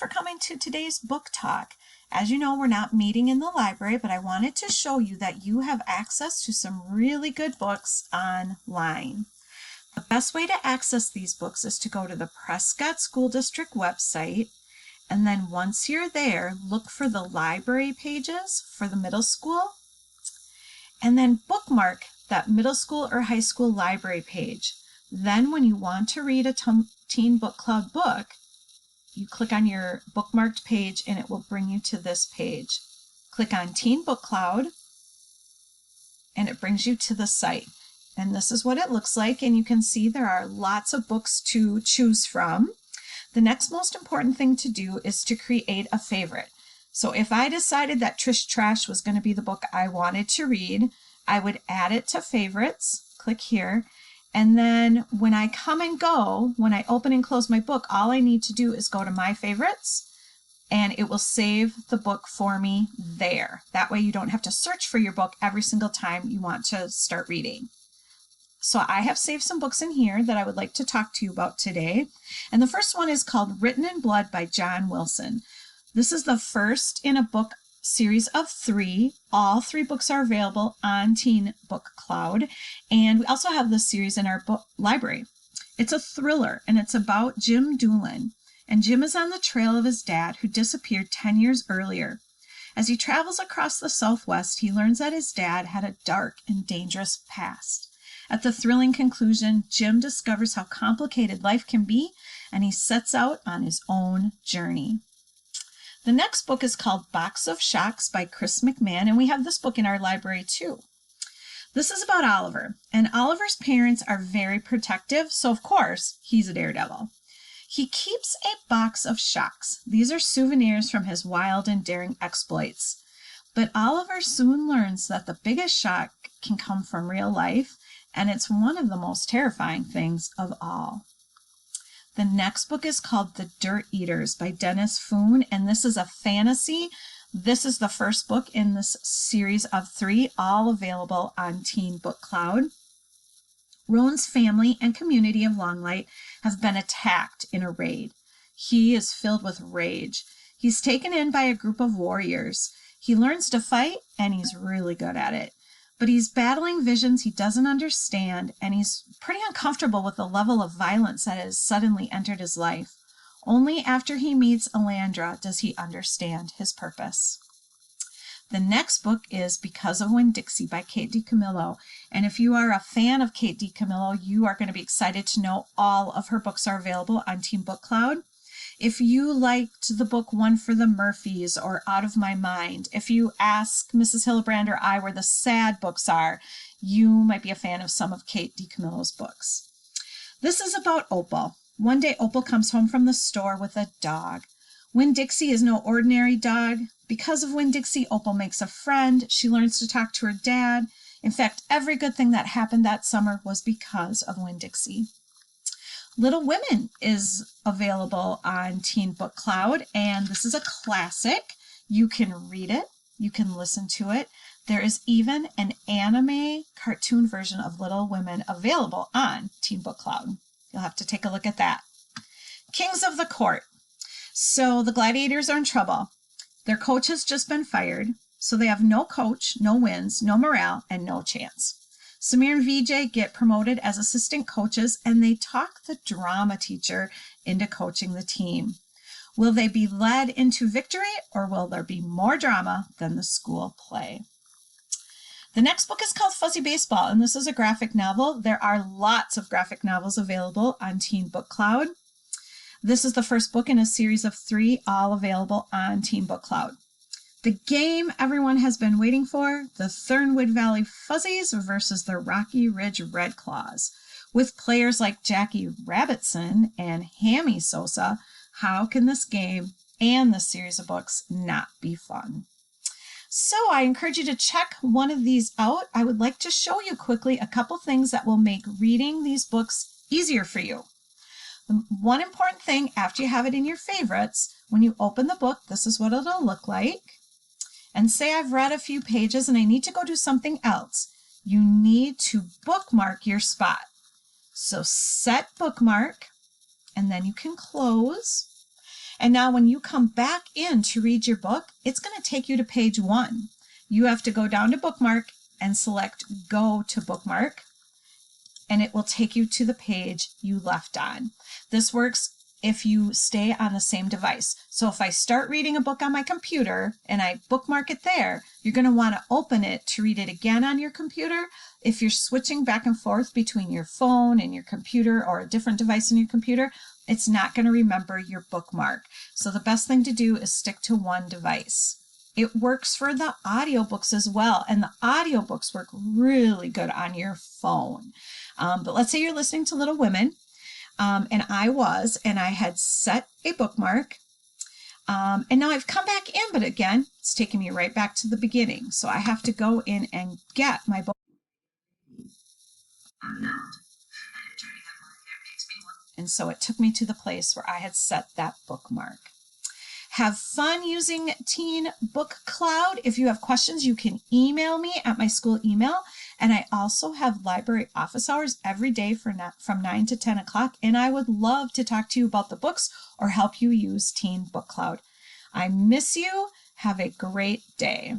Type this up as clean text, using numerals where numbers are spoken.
for coming to today's book talk. As you know, we're not meeting in the library, but I wanted to show you that you have access to some really good books online. The best way to access these books is to go to the Prescott School District website, and then once you're there, look for the library pages for the middle school, and then bookmark that middle school or high school library page. Then when you want to read a Teen Book Club book, you click on your bookmarked page and it will bring you to this page. Click on Teen Book Cloud and it brings you to the site. And this is what it looks like, and you can see there are lots of books to choose from. The next most important thing to do is to create a favorite. So if I decided that Trish Trash was going to be the book I wanted to read, I would add it to favorites, click here, and then when I come and go, when I open and close my book, all I need to do is go to my favorites and it will save the book for me there. That way you don't have to search for your book every single time you want to start reading. So I have saved some books in here that I would like to talk to you about today. And the first one is called Written in Blood by John Wilson. This is the first in a book series of 3. All 3 books are available on Teen Book Cloud, and we also have this series in our book library. It's a thriller, and it's about Jim Doolin, and Jim is on the trail of his dad who disappeared 10 years earlier. As he travels across the Southwest, he learns that his dad had a dark and dangerous past. At the thrilling conclusion, Jim discovers how complicated life can be, and he sets out on his own journey. The next book is called Box of Shocks by Chris McMahon, and we have this book in our library too. This is about Oliver, and Oliver's parents are very protective, so of course he's a daredevil. He keeps a box of shocks. These are souvenirs from his wild and daring exploits. But Oliver soon learns that the biggest shock can come from real life, and it's one of the most terrifying things of all. The next book is called The Dirt Eaters by Dennis Foon, and this is a fantasy. This is the first book in this series of 3, all available on Teen Book Cloud. Roan's family and community of Longlight have been attacked in a raid. He is filled with rage. He's taken in by a group of warriors. He learns to fight, and he's really good at it. But he's battling visions he doesn't understand, and he's pretty uncomfortable with the level of violence that has suddenly entered his life. Only after he meets Alandra does he understand his purpose. The next book is Because of Winn-Dixie by Kate DiCamillo, and if you are a fan of Kate DiCamillo, you are going to be excited to know all of her books are available on Teen Book Cloud. If you liked the book One for the Murphys or Out of My Mind, if you ask Mrs. Hillebrand or I where the sad books are, you might be a fan of some of Kate DiCamillo's books. This is about Opal. One day Opal comes home from the store with a dog. Winn-Dixie is no ordinary dog. Because of Winn-Dixie, Opal makes a friend. She learns to talk to her dad. In fact, every good thing that happened that summer was because of Winn-Dixie. Little Women is available on Teen Book Cloud, and this is a classic. You can read it, you can listen to it. There is even an anime cartoon version of Little Women available on Teen Book Cloud. You'll have to take a look at that. Kings of the Court. So the gladiators are in trouble. Their coach has just been fired, so they have no coach, no wins, no morale, and no chance. Samir and Vijay get promoted as assistant coaches, and they talk the drama teacher into coaching the team. Will they be led into victory, or will there be more drama than the school play? The next book is called Fuzzy Baseball, and this is a graphic novel. There are lots of graphic novels available on Teen Book Cloud. This is the first book in a series of 3, all available on Teen Book Cloud. The game everyone has been waiting for, the Thornwood Valley Fuzzies versus the Rocky Ridge Red Claws. With players like Jackie Rabbitson and Hammy Sosa, how can this game and this series of books not be fun? So I encourage you to check one of these out. I would like to show you quickly a couple things that will make reading these books easier for you. One important thing after you have it in your favorites, when you open the book, this is what it'll look like. And say I've read a few pages and I need to go do something else. You need to bookmark your spot. So set bookmark, and then you can close. And now when you come back in to read your book, it's going to take you to page 1. You have to go down to bookmark and select go to bookmark, and it will take you to the page you left on. This works if you stay on the same device. So if I start reading a book on my computer and I bookmark it there, you're going to want to open it to read it again on your computer. If you're switching back and forth between your phone and your computer or a different device in your computer, it's not going to remember your bookmark. So the best thing to do is stick to one device. It works for the audiobooks as well, and the audiobooks work really good on your phone. But let's say you're listening to Little Women, and I had set a bookmark, and now I've come back in, but again, it's taking me right back to the beginning. So I have to go in and get my book. And so it took me to the place where I had set that bookmark. Have fun using Teen Book Cloud. If you have questions, you can email me at my school email. And I also have library office hours every day from 9 to 10 o'clock. And I would love to talk to you about the books or help you use Teen Book Cloud. I miss you. Have a great day.